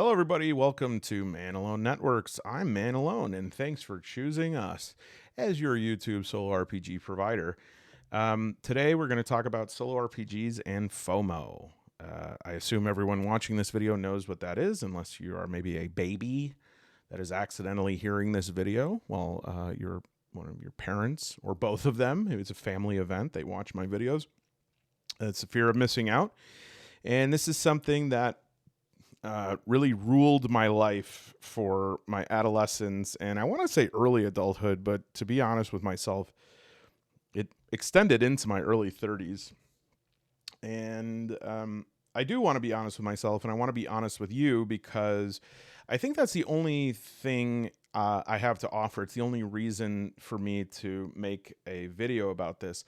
Hello, everybody. Welcome to Man Alone Networks. I'm Man Alone, and thanks for choosing us as your YouTube solo RPG provider. Today, we're going to talk about solo RPGs and FOMO. I assume everyone watching this video knows what that is, unless you are maybe a baby that is accidentally hearing this video while you're one of your parents or both of them. It's a family event. They watch my videos. It's the fear of missing out. And this is something that really ruled my life for my adolescence and I want to say early adulthood, but to be honest with myself, it extended into my early 30s. And I do want to be honest with myself, and I want to be honest with you because I think that's the only thing I have to offer. It's the only reason for me to make a video about this.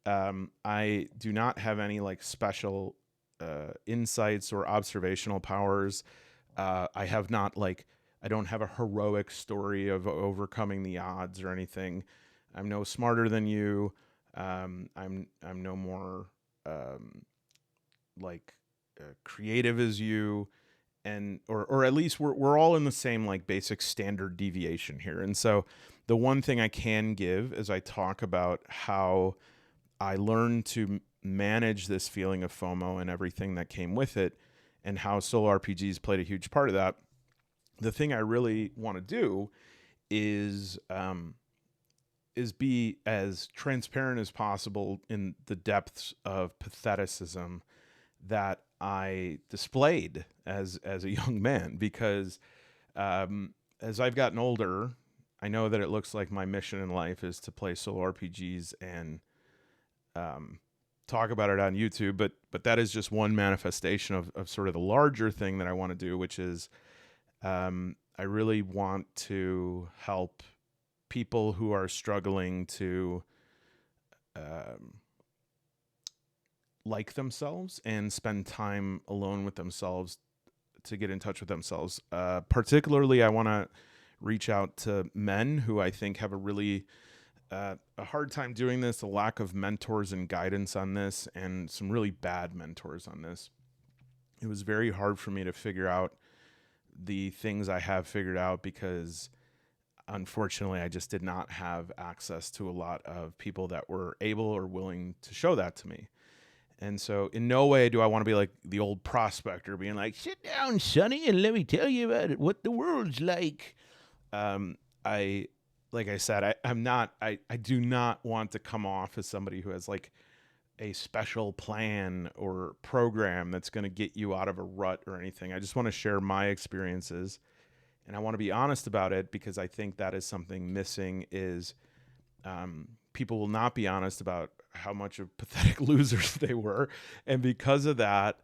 I do not have any like special insights or observational powers. I have not I don't have a heroic story of overcoming the odds or anything. I'm no smarter than you. I'm no more creative as you, and or at least we're all in the same like basic standard deviation here. And so the one thing I can give is I talk about how I learned to manage this feeling of FOMO and everything that came with it, and how solo RPGs played a huge part of that. The thing I really want to do is be as transparent as possible in the depths of patheticism that I displayed as a young man, because as I've gotten older, I know that it looks like my mission in life is to play solo RPGs and talk about it on YouTube, but that is just one manifestation of sort of the larger thing that I want to do, which is I really want to help people who are struggling to like themselves and spend time alone with themselves, to get in touch with themselves. Particularly, I want to reach out to men who I think have a really a hard time doing this, a lack of mentors and guidance on this, and some really bad mentors on this. It was very hard for me to figure out the things I have figured out because, unfortunately, I just did not have access to a lot of people that were able or willing to show that to me. And so in no way do I want to be like the old prospector being like, sit down, Sonny, and let me tell you about it, what the world's like. Like I said, I do not want to come off as somebody who has like a special plan or program that's going to get you out of a rut or anything. I just want to share my experiences, and I want to be honest about it, because I think that is something missing is people will not be honest about how much of pathetic losers they were. And because of that,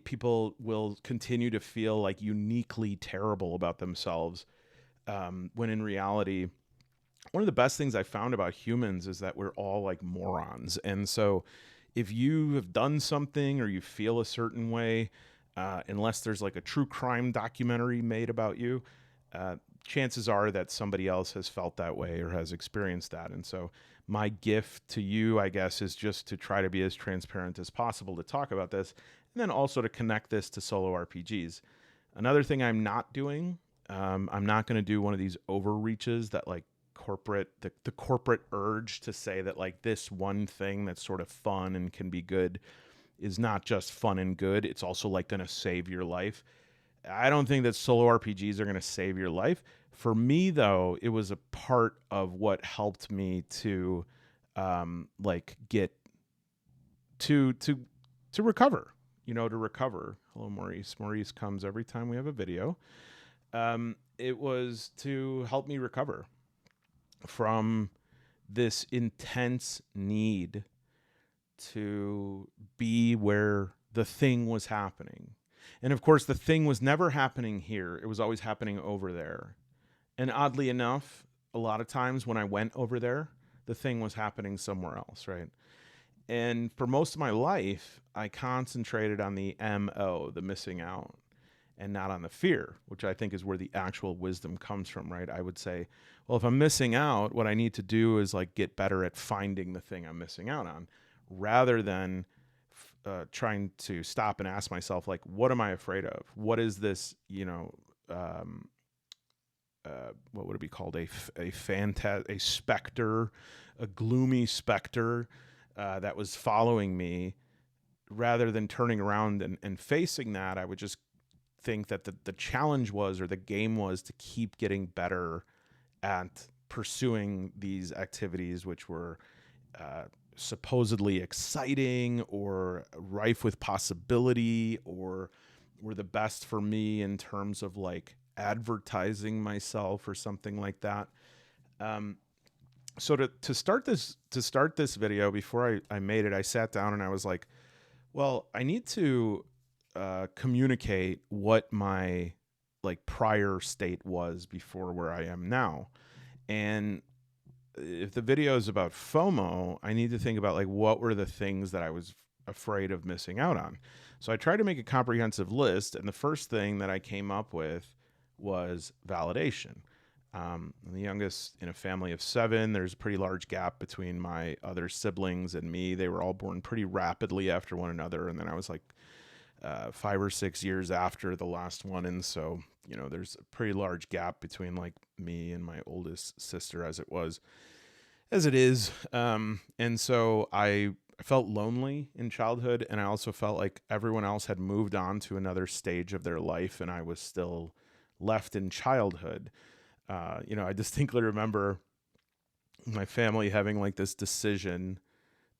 people will continue to feel like uniquely terrible about themselves. When in reality, one of the best things I found about humans is that we're all like morons. And so if you have done something or you feel a certain way, unless there's like a true crime documentary made about you, chances are that somebody else has felt that way or has experienced that. And so my gift to you, I guess, is just to try to be as transparent as possible to talk about this, and then also to connect this to solo RPGs. Another thing I'm not doing, I'm not going to do one of these overreaches that like the corporate urge to say that like this one thing that's sort of fun and can be good is not just fun and good. It's also like going to save your life. I don't think that solo RPGs are going to save your life. For me, though, it was a part of what helped me to get to recover, to recover. Hello, Maurice. Maurice comes every time we have a video. It was to help me recover from this intense need to be where the thing was happening. And of course, the thing was never happening here. It was always happening over there. And oddly enough, a lot of times when I went over there, the thing was happening somewhere else, right? And for most of my life, I concentrated on the MO, the missing out, and not on the fear, which I think is where the actual wisdom comes from, right? I would say, well, if I'm missing out, what I need to do is like get better at finding the thing I'm missing out on, rather than trying to stop and ask myself, like, what am I afraid of? What is this, um, what would it be called? A specter, a gloomy specter that was following me. Rather than turning around and facing that, I would just think that the challenge was, or the game was, to keep getting better at pursuing these activities, which were supposedly exciting or rife with possibility, or were the best for me in terms of like advertising myself or something like that. Um, so to start this video, before I made it, I sat down and I was like, well, I need to communicate what my like prior state was before where I am now. And if the video is about FOMO, I need to think about like what were the things that I was afraid of missing out on. So I tried to make a comprehensive list, and the first thing that I came up with was validation. I'm the youngest in a family of 7. There's a pretty large gap between my other siblings and me. They were all born pretty rapidly after one another, and then I was like 5 or 6 years after the last one, and so there's a pretty large gap between like me and my oldest sister, as it is. And so I felt lonely in childhood, and I also felt like everyone else had moved on to another stage of their life, and I was still left in childhood. I distinctly remember my family having like this decision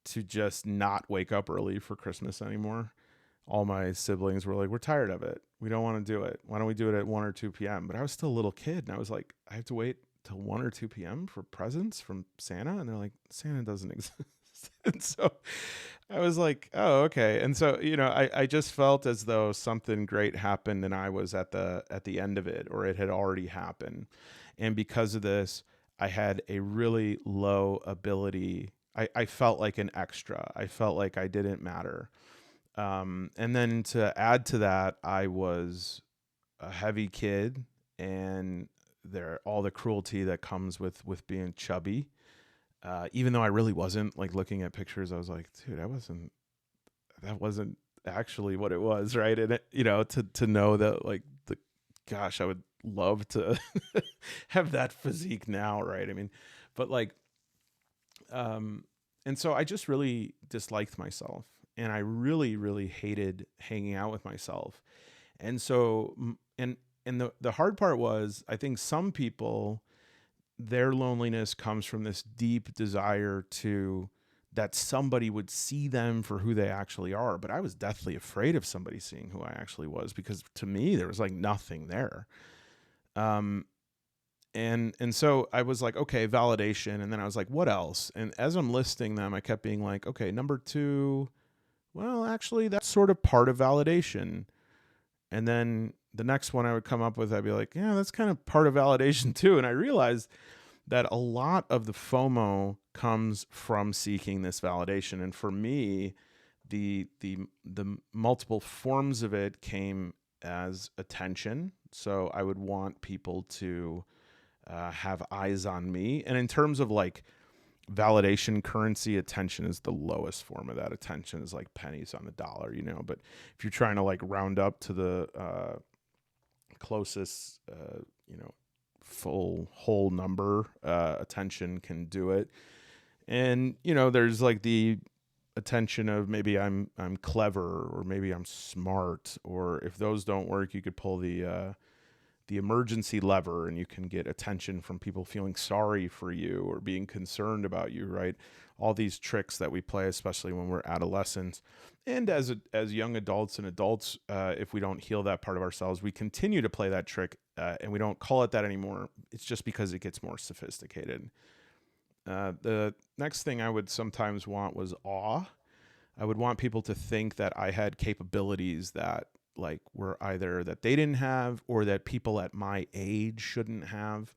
to just not wake up early for Christmas anymore. All my siblings were like, we're tired of it. We don't want to do it. Why don't we do it at 1 or 2 p.m.? But I was still a little kid, and I was like, I have to wait till 1 or 2 p.m. for presents from Santa? And they're like, Santa doesn't exist. And so I was like, oh, okay. And so, I just felt as though something great happened and I was at the end of it, or it had already happened. And because of this, I had a really low ability. I felt like an extra. I felt like I didn't matter. And then to add to that, I was a heavy kid, and all the cruelty that comes with being chubby. Even though I really wasn't, like looking at pictures, I was like, dude, that wasn't actually what it was, right? And to know that, like, gosh, I would love to have that physique now, right? I mean, but like, and so I just really disliked myself, and I really, really hated hanging out with myself. And so, and the hard part was, I think some people, their loneliness comes from this deep desire that somebody would see them for who they actually are. But I was deathly afraid of somebody seeing who I actually was, because to me, there was like nothing there. And so I was like, okay, validation. And then I was like, what else? And as I'm listing them, I kept being like, okay, number 2, well, actually, that's sort of part of validation. And then the next one I would come up with, I'd be like, yeah, that's kind of part of validation too. And I realized that a lot of the FOMO comes from seeking this validation. And for me, the multiple forms of it came as attention. So I would want people to have eyes on me. And in terms of like validation currency, attention is the lowest form of that. Attention is like pennies on the dollar, but if you're trying to like round up to the closest, full whole number, attention can do it. And there's like the attention of maybe I'm clever, or maybe I'm smart, or if those don't work, you could pull the emergency lever, and you can get attention from people feeling sorry for you or being concerned about you, right? All these tricks that we play, especially when we're adolescents, and as young adults and adults, if we don't heal that part of ourselves, we continue to play that trick, and we don't call it that anymore. It's just because it gets more sophisticated. The next thing I would sometimes want was awe. I would want people to think that I had capabilities that like were either that they didn't have, or that people at my age shouldn't have.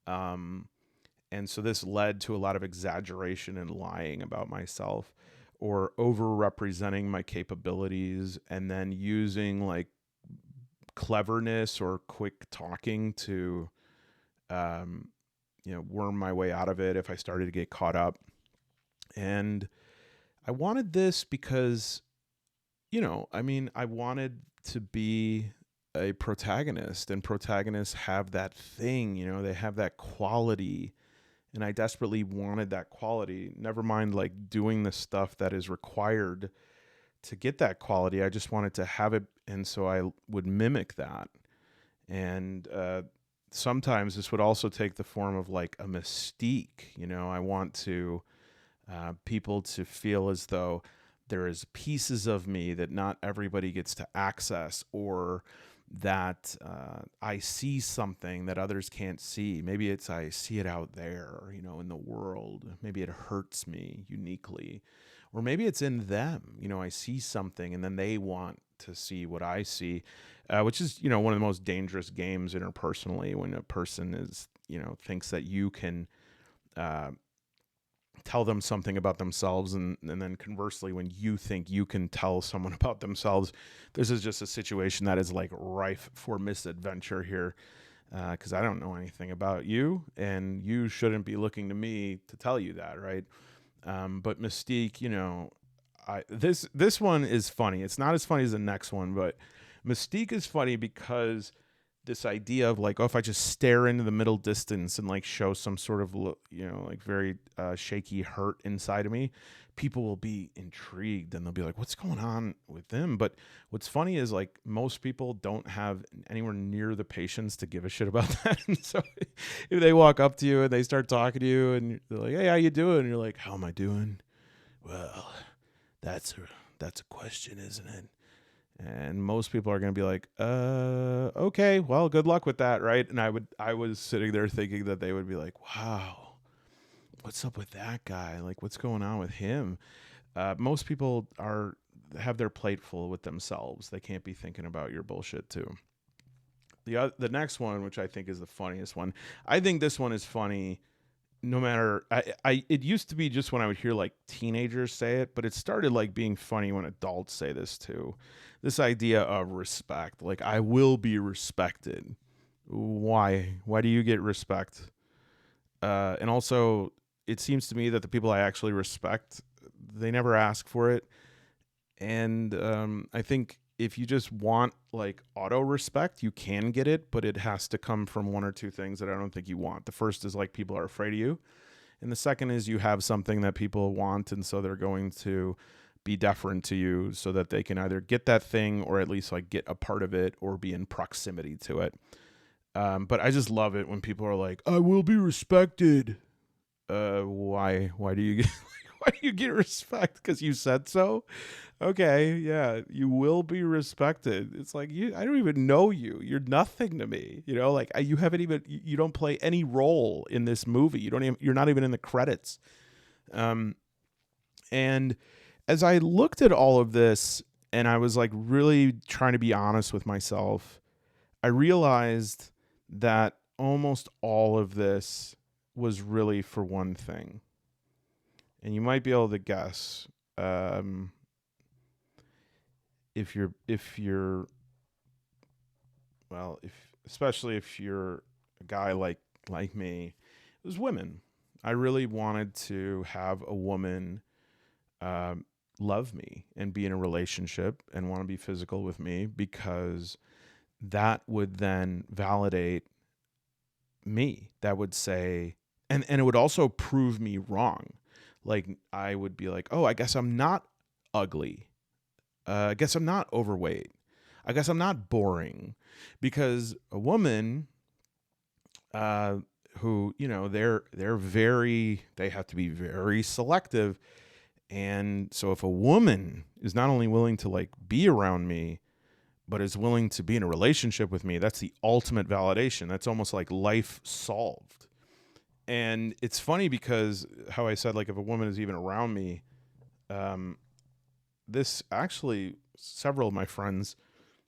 And so this led to a lot of exaggeration and lying about myself, or over representing my capabilities, and then using like cleverness or quick talking to, worm my way out of it if I started to get caught up. And I wanted this because I mean, I wanted to be a protagonist, and protagonists have that thing, they have that quality, and I desperately wanted that quality. Never mind like doing the stuff that is required to get that quality. I just wanted to have it, and so I would mimic that. And sometimes this would also take the form of like a mystique. I want to people to feel as though there is pieces of me that not everybody gets to access, or that I see something that others can't see. Maybe it's I see it out there, in the world. Maybe it hurts me uniquely. Or maybe it's in them. I see something and then they want to see what I see, which is, one of the most dangerous games interpersonally, when a person is, thinks that you can uh, tell them something about themselves, and then conversely, when you think you can tell someone about themselves. This is just a situation that is like rife for misadventure here, because I don't know anything about you, and you shouldn't be looking to me to tell you that, right? But Mystique, this one is funny. It's not as funny as the next one, but Mystique is funny because this idea of like, oh, if I just stare into the middle distance and like show some sort of, like very shaky hurt inside of me, people will be intrigued and they'll be like, what's going on with them? But what's funny is like most people don't have anywhere near the patience to give a shit about that. And so if they walk up to you and they start talking to you and they're like, hey, how you doing? And you're like, how am I doing? Well, that's a question, isn't it? And most people are going to be like, okay, well, good luck with that, right? And I was sitting there thinking that they would be like, wow, what's up with that guy? Like, what's going on with him? Most people have their plate full with themselves. They can't be thinking about your bullshit too. The next one, which I think is the funniest one, I think this one is funny. No matter, it used to be just when I would hear like teenagers say it, but it started like being funny when adults say this too. This idea of respect, like I will be respected. Why? Why do you get respect? And also, it seems to me that the people I actually respect, they never ask for it. And I think if you just want like auto respect, you can get it, but it has to come from one or two things that I don't think you want. The first is like people are afraid of you. And the second is you have something that people want, and so they're going to be deferent to you so that they can either get that thing or at least like get a part of it or be in proximity to it. But I just love it when people are like, I will be respected. Why? Why do you get why do you get respect? Because you said so? Okay, yeah, you will be respected. It's like I don't even know you. You're nothing to me. Like you haven't even you don't play any role in this movie. You're not even in the credits. And as I looked at all of this and I was like really trying to be honest with myself, I realized that almost all of this was really for one thing. And you might be able to guess, if well, if especially if you're a guy like me, it was women. I really wanted to have a woman love me and be in a relationship and want to be physical with me, because that would then validate me. That would say, and it would also prove me wrong. Like I would be like, oh, I guess I'm not ugly. I guess I'm not overweight. I guess I'm not boring, because a woman, who they have to be very selective, and so if a woman is not only willing to like be around me, but is willing to be in a relationship with me, that's the ultimate validation. That's almost like life solved. And it's funny because how I said, like, if a woman is even around me, this actually, several of my friends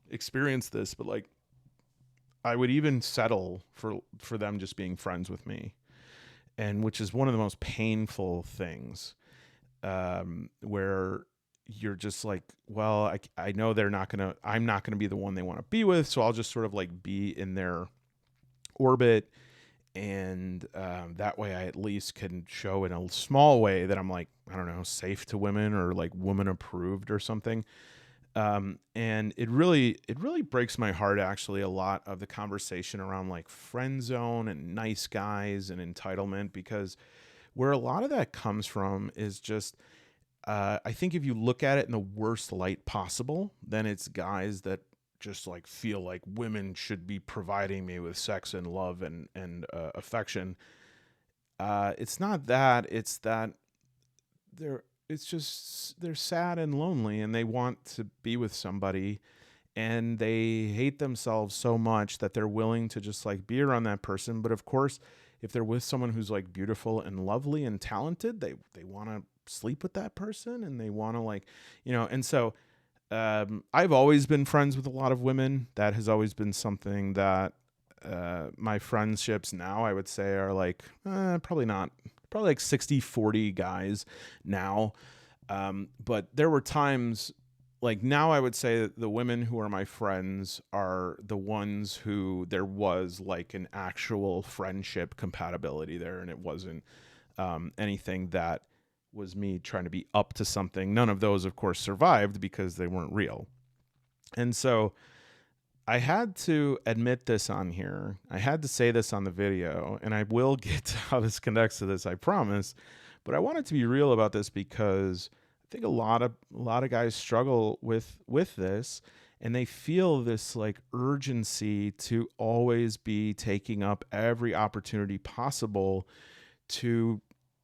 experienced this, but like, I would even settle for them just being friends with me. And which is one of the most painful things, where you're just like, well, I know I'm not going to be the one they want to be with. So I'll just sort of like be in their orbit. And that way I at least can show in a small way that I'm like, I don't know, safe to women or like woman approved or something. And it really breaks my heart, actually, a lot of the conversation around like friend zone and nice guys and entitlement, because where a lot of that comes from is just, I think if you look at it in the worst light possible, then it's guys that just like feel like women should be providing me with sex and love and affection. It's not that. It's that they're. It's just they're sad and lonely, and they want to be with somebody, and they hate themselves so much that they're willing to just like be around that person. But of course, if they're with someone who's like beautiful and lovely and talented, they want to sleep with that person, and they want to like, and so I've always been friends with a lot of women. That has always been something that my friendships now, I would say, are like probably not, probably like 60-40 guys now. But there were times, like now I would say that the women who are my friends are the ones who there was like an actual friendship compatibility there, and it wasn't anything that was me trying to be up to something. None of those, of course, survived because they weren't real. And so I had to admit this on here. I had to say this on the video, and I will get to how this connects to this, I promise. But I wanted to be real about this because I think a lot of guys struggle with this, and they feel this like urgency to always be taking up every opportunity possible to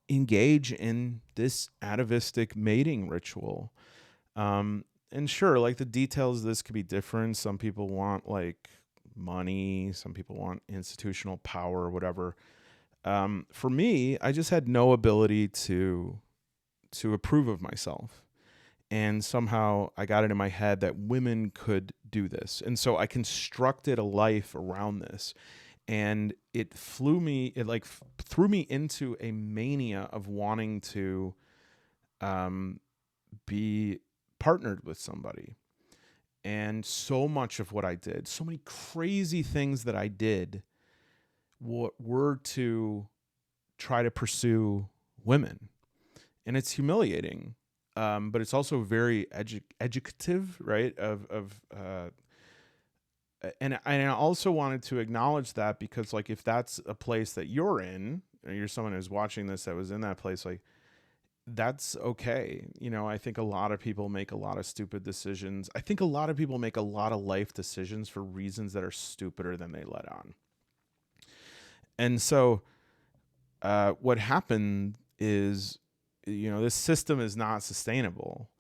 engage in this atavistic mating ritual. And sure, like the details of this could be different. Some people want like money, some people want institutional power or whatever. For me, I just had no ability to approve of myself. And somehow I got it in my head that women could do this. And so I constructed a life around this. And it threw me into a mania of wanting to be partnered with somebody. And so much of what I did, so many crazy things that I did, were to try to pursue women. And it's humiliating, but it's also very educative, right? And I also wanted to acknowledge that, because like if that's a place that you're in, or you're someone who's watching this that was in that place, like that's okay. I think a lot of people make a lot of stupid decisions. I think a lot of people make a lot of life decisions for reasons that are stupider than they let on. And so what happened is, this system is not sustainable.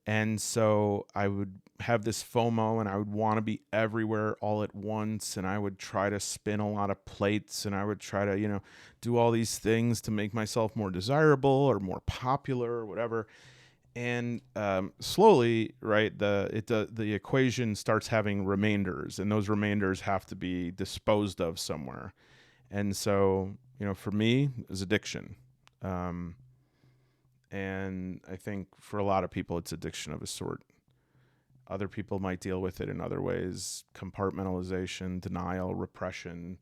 And so I would have this FOMO, and I would want to be everywhere all at once. And I would try to spin a lot of plates, and I would try to, do all these things to make myself more desirable or more popular or whatever. And slowly, right, the equation starts having remainders, and those remainders have to be disposed of somewhere. And so, for me, it's addiction. And I think for a lot of people, it's addiction of a sort. Other people might deal with it in other ways: compartmentalization, denial, repression,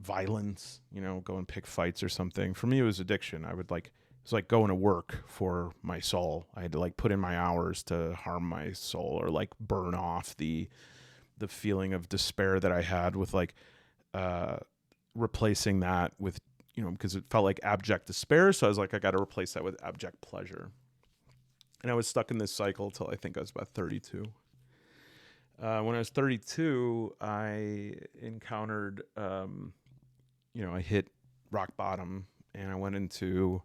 violence, go and pick fights or something. For me, it was addiction. It's like going to work for my soul. I had to like put in my hours to harm my soul, or like burn off the feeling of despair that I had with like replacing that with, because it felt like abject despair. So I was like, I got to replace that with abject pleasure. And I was stuck in this cycle till I think I was about 32. When I was 32, I encountered, I hit rock bottom, and I went into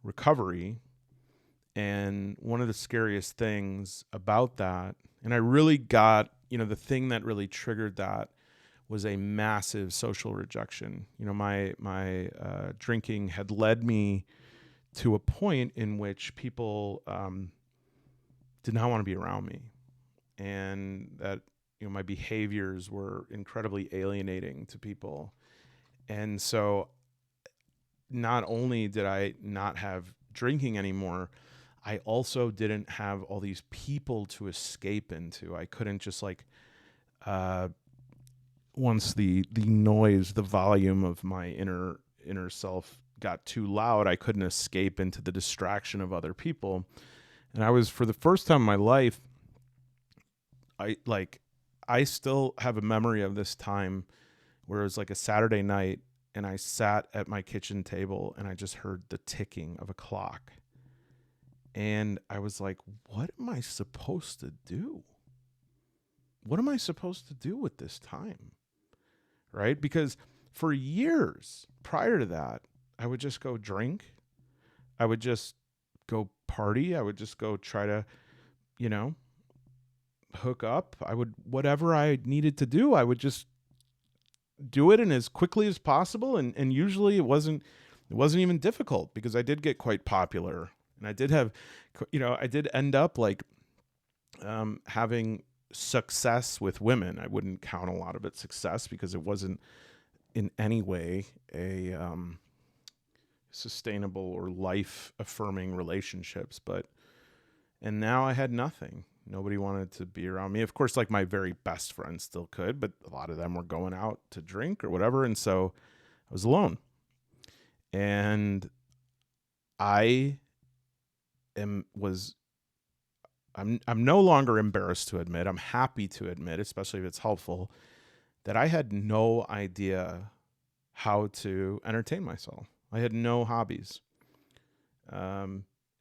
recovery. And one of the scariest things about that, and I really got, the thing that really triggered that was a massive social rejection. My drinking had led me to a point in which people did not want to be around me, and that my behaviors were incredibly alienating to people. And so not only did I not have drinking anymore, I also didn't have all these people to escape into. I couldn't just like once the noise, the volume of my inner self got too loud, I couldn't escape into the distraction of other people. And I was, for the first time in my life, I still have a memory of this time where it was like a Saturday night and I sat at my kitchen table and I just heard the ticking of a clock. And I was like, what am I supposed to do? What am I supposed to do with this time? Right? Because for years prior to that, I would just go drink. I would just go party. I would just go try to, you know, hook up. I would, whatever I needed to do, I would just do it and as quickly as possible. And usually it wasn't even difficult because I did get quite popular and I did have, I did end up like having success with women. I wouldn't count a lot of it success because it wasn't in any way a sustainable or life affirming relationships. And now I had nothing. Nobody wanted to be around me. Of course, like my very best friends still could, but a lot of them were going out to drink or whatever. And so I was alone. And I am I'm no longer embarrassed to admit, I'm happy to admit, especially if it's helpful, that I had no idea how to entertain myself. I had no hobbies.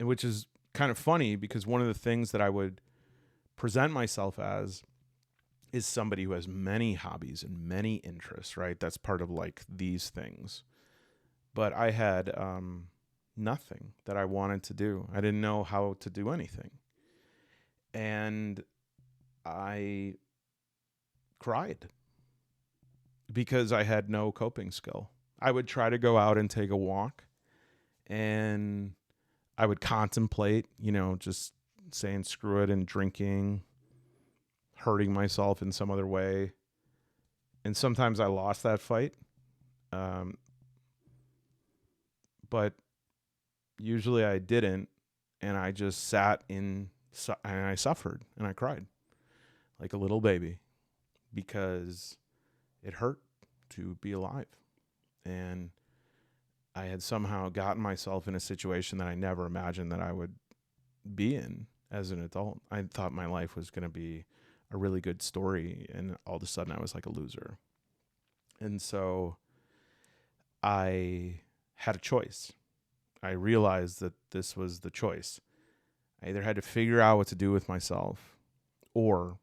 Which is kind of funny because one of the things that I would present myself as is somebody who has many hobbies and many interests, right? That's part of like these things. But I had nothing that I wanted to do. I didn't know how to do anything. And I cried because I had no coping skill. I would try to go out and take a walk and I would contemplate, just saying screw it and drinking, hurting myself in some other way. And sometimes I lost that fight. But usually I didn't. And I just sat and I suffered and I cried like a little baby because it hurt to be alive. And I had somehow gotten myself in a situation that I never imagined that I would be in as an adult. I thought my life was going to be a really good story, and all of a sudden I was like a loser. And so I had a choice. I realized that this was the choice. I either had to figure out what to do with myself or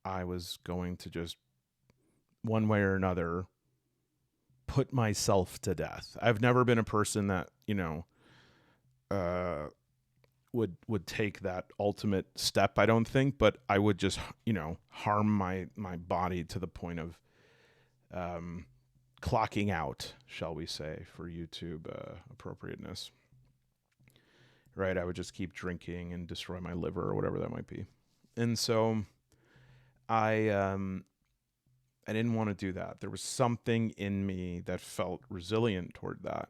I was going to just one way or another put myself to death. I've never been a person that, would take that ultimate step, I don't think, but I would just, harm my body to the point of clocking out, shall we say, for YouTube appropriateness. Right? I would just keep drinking and destroy my liver or whatever that might be. And so I didn't want to do that. There was something in me that felt resilient toward that.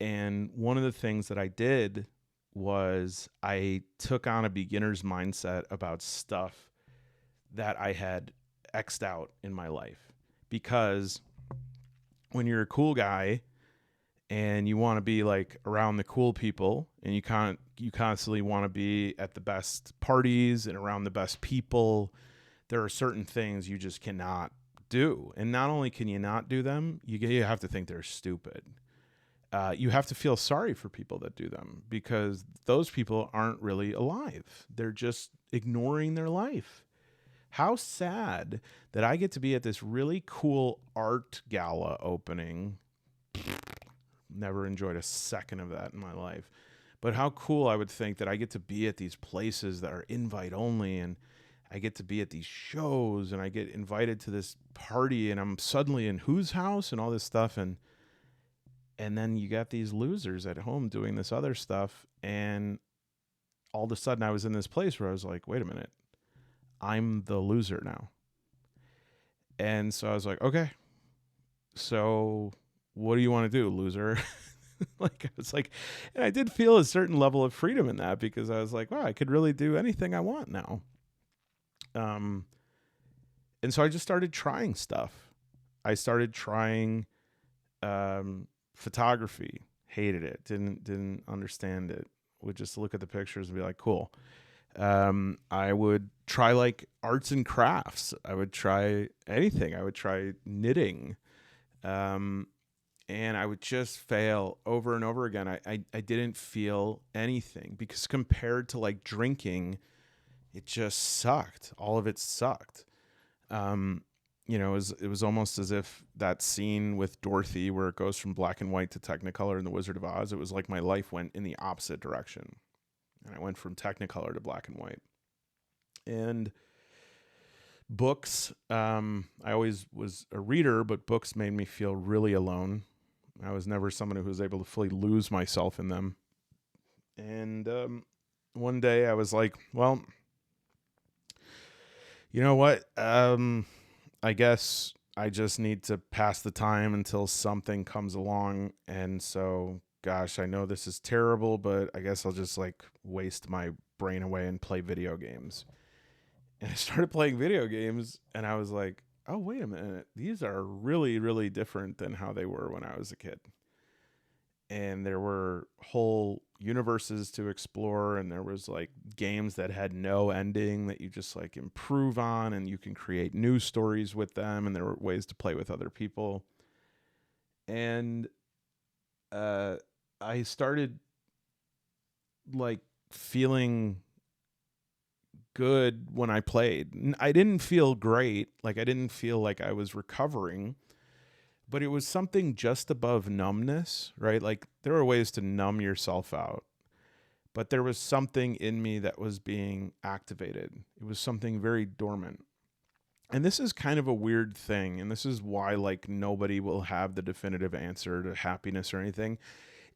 And one of the things that I did was I took on a beginner's mindset about stuff that I had X'd out in my life. Because when you're a cool guy and you want to be like around the cool people and you constantly want to be at the best parties and around the best people, there are certain things you just cannot do. And not only can you not do them, you have to think they're stupid. You have to feel sorry for people that do them because those people aren't really alive. They're just ignoring their life. How sad that I get to be at this really cool art gala opening. Never enjoyed a second of that in my life. But how cool I would think that I get to be at these places that are invite only, and I get to be at these shows, and I get invited to this party, and I'm suddenly in whose house and all this stuff. And then you got these losers at home doing this other stuff. And all of a sudden I was in this place where I was like, wait a minute, I'm the loser now. And so I was like, okay, so what do you want to do, loser? Like, I was like, and I did feel a certain level of freedom in that because I was like, wow, I could really do anything I want now. And so I just started trying stuff. I started trying, photography, hated it, didn't understand it, would just look at the pictures and be like, cool. I would try like arts and crafts. I would try anything. I would try knitting. Um, and I would just fail over and over again. I didn't feel anything because compared to like drinking, it just sucked. All of it sucked. Um, it was almost as if that scene with Dorothy where it goes from black and white to Technicolor in The Wizard of Oz. It was like my life went in the opposite direction. And I went from Technicolor to black and white. And books, I always was a reader, but books made me feel really alone. I was never someone who was able to fully lose myself in them. And one day I was like, well, you know what? I guess I just need to pass the time until something comes along. And so, gosh, I know this is terrible, but I guess I'll just like waste my brain away and play video games. And I started playing video games and I was like, oh, wait a minute. These are really, really different than how they were when I was a kid. And there were whole universes to explore, and there was like games that had no ending that you just like improve on, and you can create new stories with them, and there were ways to play with other people. And I started like feeling good when I played. I didn't feel great, like I didn't feel like I was recovering, but it was something just above numbness, right? Like there are ways to numb yourself out, but there was something in me that was being activated. It was something very dormant. And this is kind of a weird thing, and this is why like nobody will have the definitive answer to happiness or anything,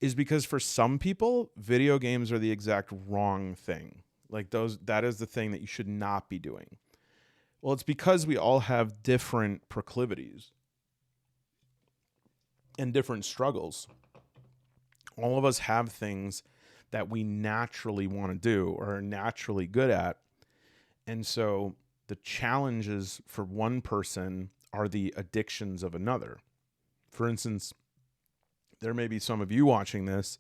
is because for some people, video games are the exact wrong thing. Like that is the thing that you should not be doing. Well, it's because we all have different proclivities and different struggles. All of us have things that we naturally want to do or are naturally good at. And so the challenges for one person are the addictions of another. For instance, there may be some of you watching this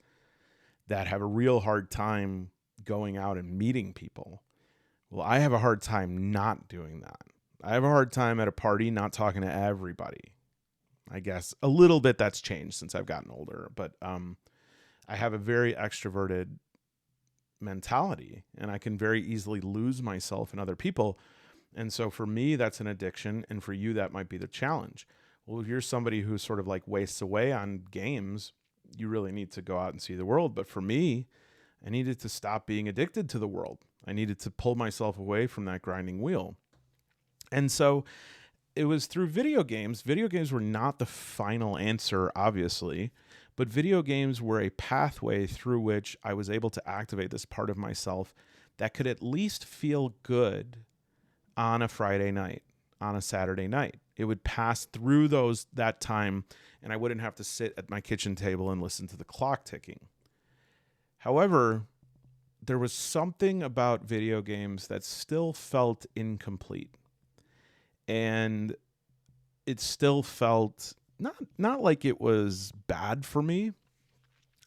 that have a real hard time going out and meeting people. Well, I have a hard time not doing that. I have a hard time at a party not talking to everybody. I guess a little bit that's changed since I've gotten older, but I have a very extroverted mentality and I can very easily lose myself in other people. And so for me, that's an addiction. And for you, that might be the challenge. Well, if you're somebody who sort of like wastes away on games, you really need to go out and see the world. But for me, I needed to stop being addicted to the world. I needed to pull myself away from that grinding wheel. And so it was through video games. Video games were not the final answer, obviously, but video games were a pathway through which I was able to activate this part of myself that could at least feel good on a Friday night, on a Saturday night. It would pass through that time, and I wouldn't have to sit at my kitchen table and listen to the clock ticking. However, there was something about video games that still felt incomplete. And it still felt not like it was bad for me,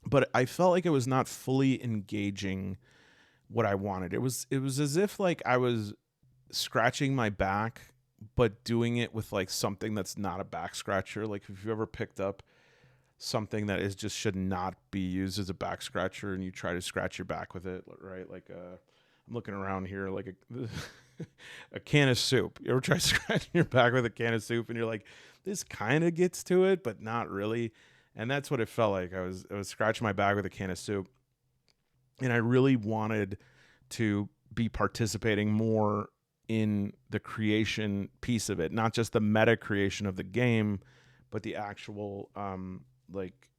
but I felt like it was not fully engaging what I wanted. It was as if like I was scratching my back, but doing it with like something that's not a back scratcher. Like if you've ever picked up something that is just should not be used as a back scratcher and you try to scratch your back with it, right? Like I'm looking around here like a can of soup. You ever try scratching your back with a can of soup and you're like, this kind of gets to it, but not really. And that's what it felt like. I was scratching my back with a can of soup. And I really wanted to be participating more in the creation piece of it, not just the meta creation of the game, but the actual like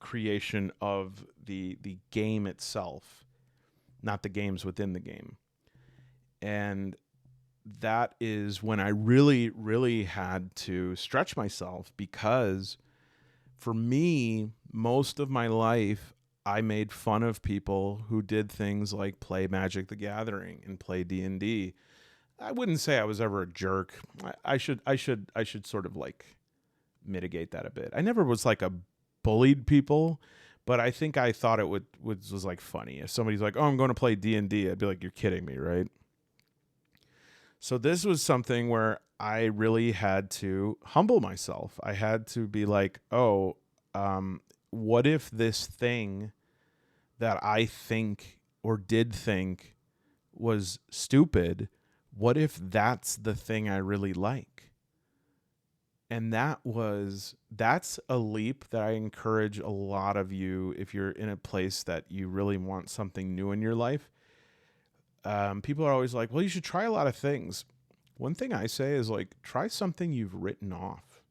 creation of the game itself, not the games within the game. And that is when I really, really had to stretch myself, because for me, most of my life, I made fun of people who did things like play Magic the Gathering and play D&D. I wouldn't say I was ever a jerk. I should sort of like mitigate that a bit. I never was like a bullied people, But I think I thought it was like funny. If somebody's like, "Oh, I'm going to play D&D," I'd be like, "You're kidding me, right?" So this was something where I really had to humble myself. I had to be like, "Oh, what if this thing that I think or did think was stupid, what if that's the thing I really like?" And that's a leap that I encourage a lot of you if you're in a place that you really want something new in your life. People are always like, well, you should try a lot of things. One thing I say is like, try something you've written off,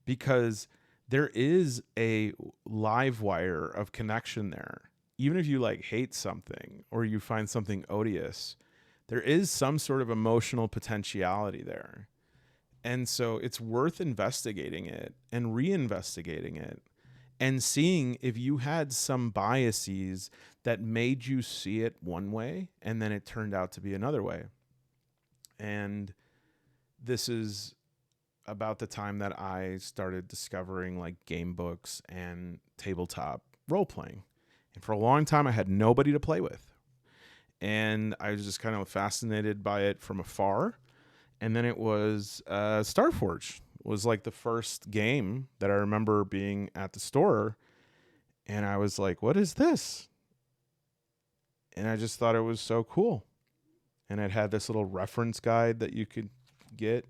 because there is a live wire of connection there. Even if you like hate something or you find something odious, there is some sort of emotional potentiality there. And so it's worth investigating it and reinvestigating it and seeing if you had some biases that made you see it one way and then it turned out to be another way. And this is about the time that I started discovering like game books and tabletop role playing. And for a long time, I had nobody to play with. And I was just kind of fascinated by it from afar. And then it was Starforged was like the first game that I remember being at the store. And I was like, what is this? And I just thought it was so cool. And it had this little reference guide that you could get.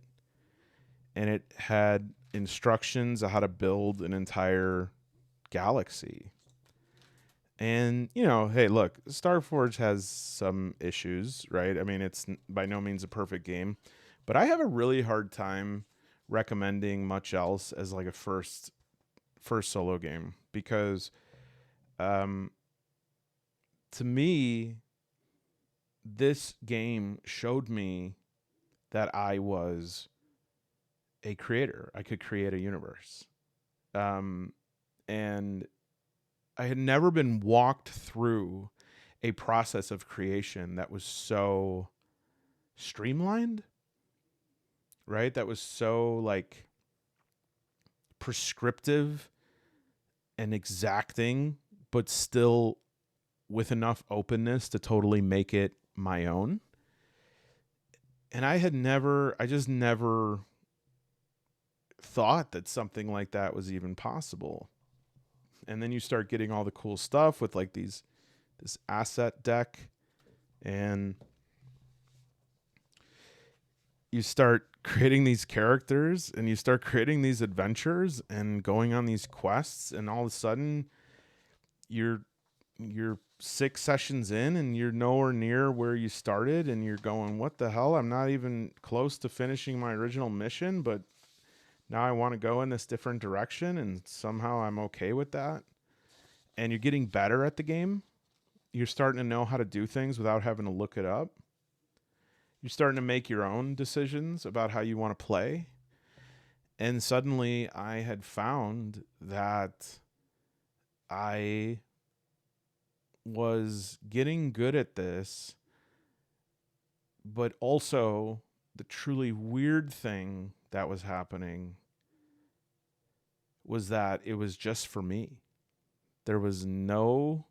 And it had instructions on how to build an entire galaxy. And, you know, hey, look, Starforge has some issues, right? I mean, it's by no means a perfect game. But I have a really hard time recommending much else as like a first solo game, because to me, this game showed me that I was a creator. I could create a universe. And I had never been walked through a process of creation that was so streamlined, right? That was so like prescriptive and exacting, but still with enough openness to totally make it my own. And I just never thought that something like that was even possible. And then you start getting all the cool stuff with like this asset deck, and you start creating these characters and you start creating these adventures and going on these quests, and all of a sudden you're 6 sessions in and you're nowhere near where you started, and you're going, what the hell? I'm not even close to finishing my original mission, but now I want to go in this different direction, and somehow I'm okay with that. And you're getting better at the game. You're starting to know how to do things without having to look it up. You're starting to make your own decisions about how you want to play. And suddenly I had found that I was getting good at this, but also the truly weird thing that was happening was that it was just for me. There was nothing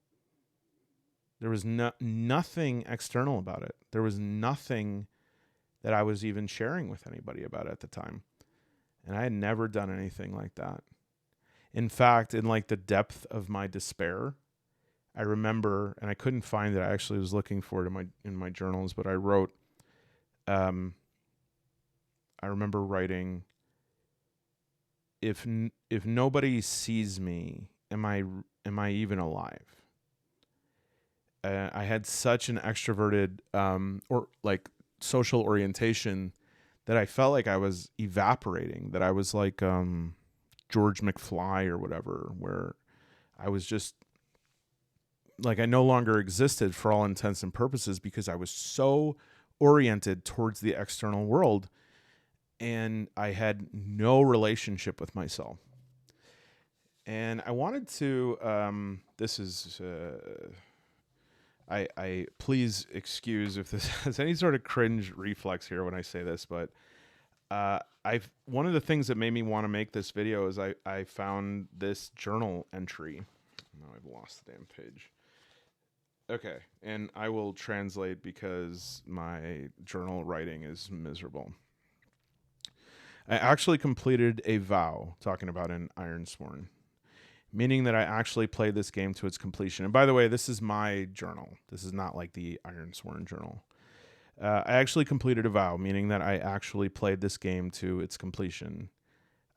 external about it. There was nothing that I was even sharing with anybody about it at the time. And I had never done anything like that. In fact, in like the depth of my despair, I remember, and I couldn't find it. I actually was looking for it in my journals, but I wrote, I remember writing, if nobody sees me, am I even alive? I had such an extroverted or like social orientation that I felt like I was evaporating, that I was like George McFly or whatever, where I was just like, I no longer existed for all intents and purposes because I was so oriented towards the external world, and I had no relationship with myself. And I wanted to, this is, I please excuse if this has any sort of cringe reflex here when I say this, but one of the things that made me want to make this video is I found this journal entry. Now I've lost the damn page. Okay, and I will translate because my journal writing is miserable. I actually completed a vow, talking about an Ironsworn, meaning that I actually played this game to its completion. And by the way, this is my journal. This is not like the Ironsworn journal. I actually completed a vow, meaning that I actually played this game to its completion.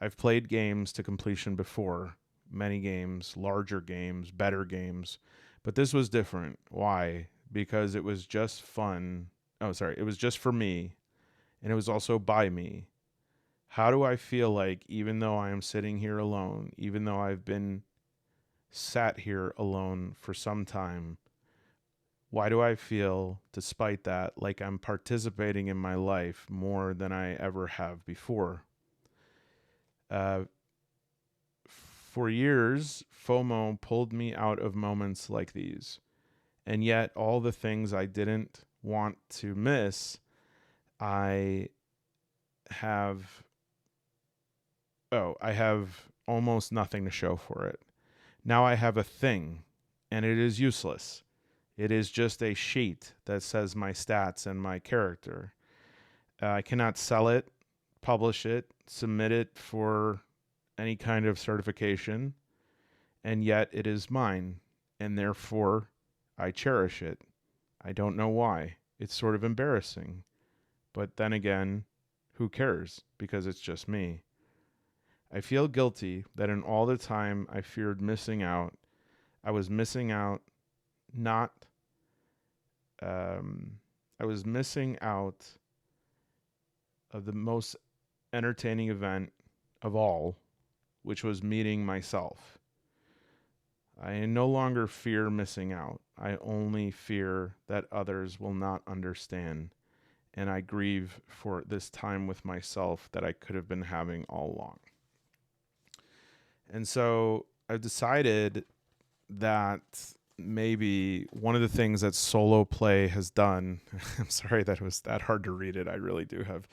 I've played games to completion before, many games, larger games, better games, but this was different. Why? Because it was just fun. Oh, sorry. It was just for me, and it was also by me. How do I feel like, even though I am sitting here alone, even though I've been sat here alone for some time, why do I feel, despite that, like I'm participating in my life more than I ever have before? Uh, for years, FOMO pulled me out of moments like these. And yet, all the things I didn't want to miss, I have I have almost nothing to show for it. Now I have a thing, and it is useless. It is just a sheet that says my stats and my character. I cannot sell it, publish it, submit it for any kind of certification, and yet it is mine, and therefore I cherish it. I don't know why. It's sort of embarrassing. But then again, who cares? Because it's just me. I feel guilty that in all the time I feared missing out, I was missing out not I was missing out of the most entertaining event of all, which was meeting myself. I no longer fear missing out. I only fear that others will not understand, and I grieve for this time with myself that I could have been having all along. And so I've decided that maybe one of the things that solo play has done, I'm sorry that it was that hard to read it. I really do have,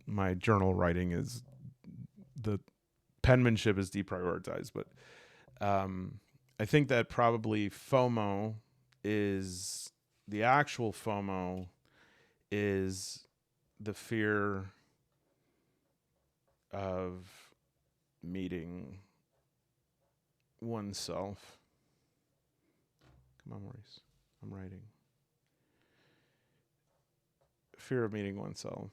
my journal writing is, the penmanship is deprioritized, but I think that probably FOMO is, the actual FOMO is the fear of meeting oneself. Come on, Maurice. I'm writing. Fear of meeting oneself.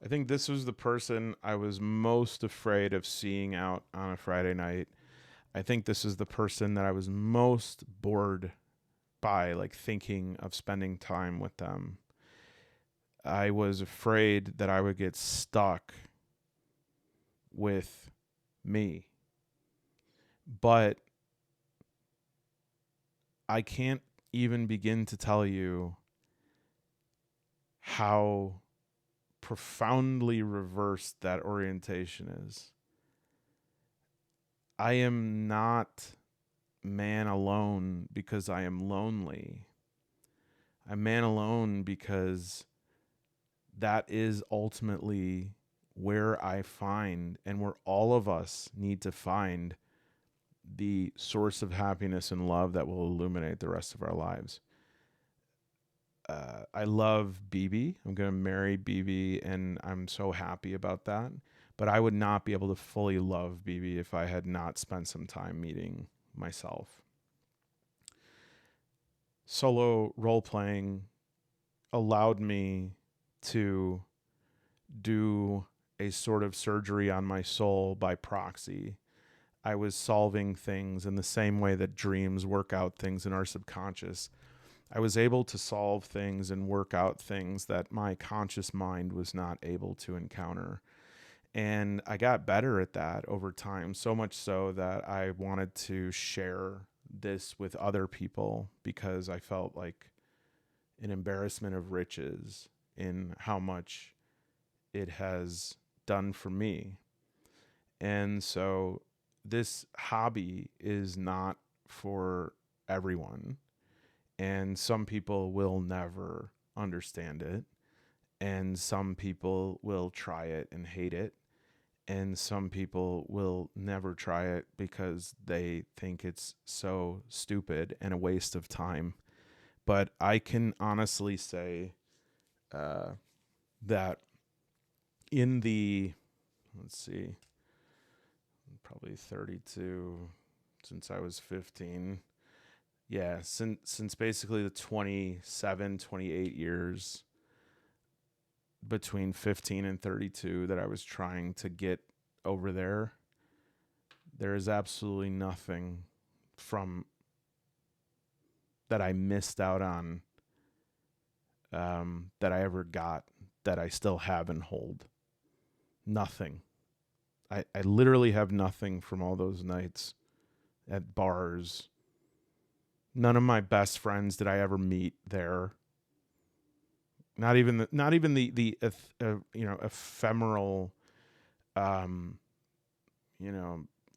I think this was the person I was most afraid of seeing out on a Friday night. I think this is the person that I was most bored by, like thinking of spending time with them. I was afraid that I would get stuck with me. But I can't even begin to tell you how profoundly reversed that orientation is. I am not man alone because I am lonely. I'm man alone because that is ultimately where I find, and where all of us need to find, the source of happiness and love that will illuminate the rest of our lives. I love BB. I'm going to marry BB, and I'm so happy about that. But I would not be able to fully love BB if I had not spent some time meeting myself. Solo role-playing allowed me to do a sort of surgery on my soul by proxy. I was solving things in the same way that dreams work out things in our subconscious. I was able to solve things and work out things that my conscious mind was not able to encounter. And I got better at that over time, so much so that I wanted to share this with other people because I felt like an embarrassment of riches in how much it has done for me. And so this hobby is not for everyone. And some people will never understand it. And some people will try it and hate it. and some people will never try it because they think it's so stupid and a waste of time. But I can honestly say that in the, let's see, probably 32 since I was 15. Yeah, since basically the 28 years between 15 and 32 that I was trying to get over there, there is absolutely nothing from that I missed out on that I ever got that I still have and hold. Nothing. I literally have nothing from all those nights at bars. None of my best friends did I ever meet there. Not even the ephemeral,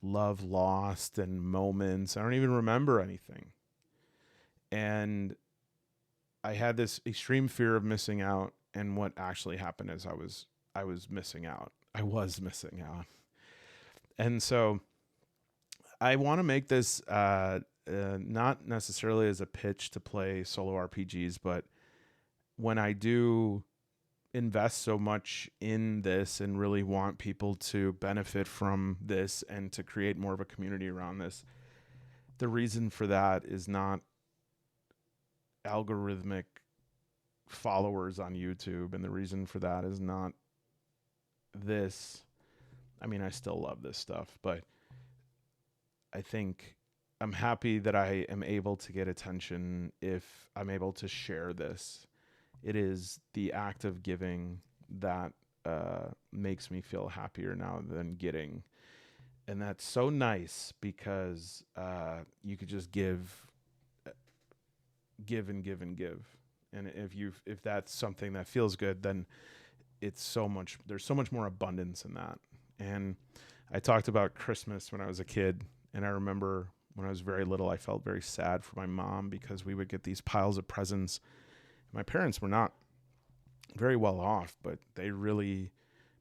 love lost and moments. I don't even remember anything. And I had this extreme fear of missing out. And what actually happened is I was missing out. I was missing out. And so I want to make this not necessarily as a pitch to play solo RPGs, but when I do invest so much in this and really want people to benefit from this and to create more of a community around this, the reason for that is not algorithmic followers on YouTube, and the reason for that is not this. I mean, I still love this stuff, but I think I'm happy that I am able to get attention if I'm able to share this. It is the act of giving that makes me feel happier now than getting. And that's so nice because you could just give and give and give. And if that's something that feels good, then there's so much more abundance in that. And I talked about Christmas when I was a kid, and I remember when I was very little, I felt very sad for my mom because we would get these piles of presents. My parents were not very well off, but they really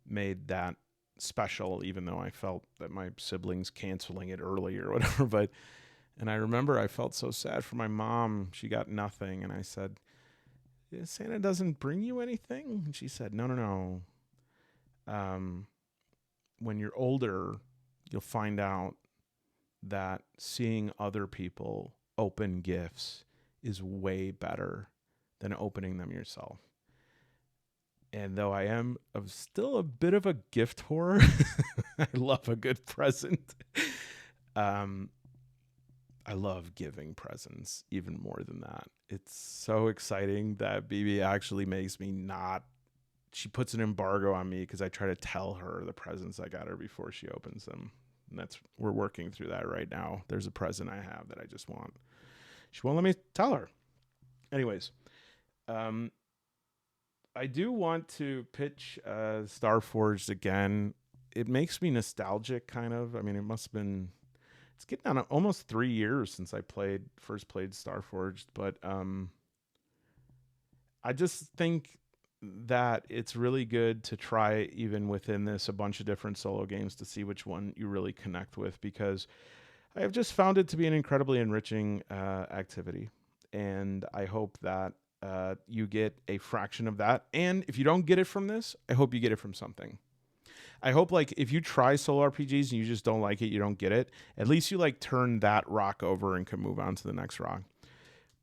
made that special, even though I felt that my siblings canceling it early or whatever. And I remember I felt so sad for my mom. She got nothing. And I said, Santa doesn't bring you anything? And she said, no. When you're older, you'll find out that seeing other people open gifts is way better than opening them yourself. And though I am still a bit of a gift whore, I love a good present. I love giving presents even more than that. It's so exciting that BB actually makes me she puts an embargo on me because I try to tell her the presents I got her before she opens them. And we're working through that right now. There's a present I have that I just want. She won't let me tell her. Anyways, I do want to pitch Starforged again. It makes me nostalgic, kind of. I mean, it's getting on almost 3 years since I first played Starforged, but I just think that it's really good to try, even within this, a bunch of different solo games to see which one you really connect with, because I have just found it to be an incredibly enriching activity. And I hope that you get a fraction of that. And if you don't get it from this, I hope you get it from something. I hope, like, if you try solo RPGs and you just don't like it, you don't get it, at least you like turn that rock over and can move on to the next rock.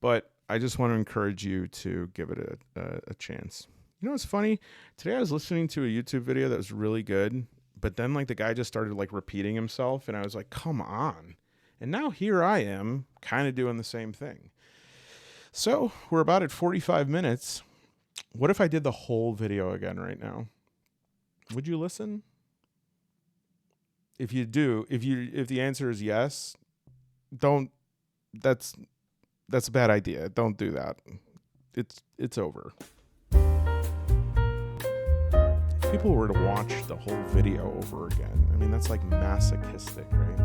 But I just want to encourage you to give it a chance. You know what's funny? Today I was listening to a YouTube video that was really good, but then like the guy just started like repeating himself, and I was like, come on. And now here I am kind of doing the same thing. So we're about at 45 minutes. What if I did the whole video again right now? Would you listen? If you do, if the answer is yes, that's a bad idea. Don't do that. It's over. If people were to watch the whole video over again, I mean, that's like masochistic, right?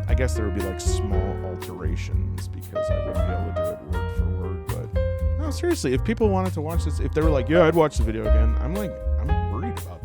I guess there would be like small alterations because I wouldn't be able to do it word for word, but no, seriously, if people wanted to watch this, if they were like, yeah, I'd watch the video again, I'm worried about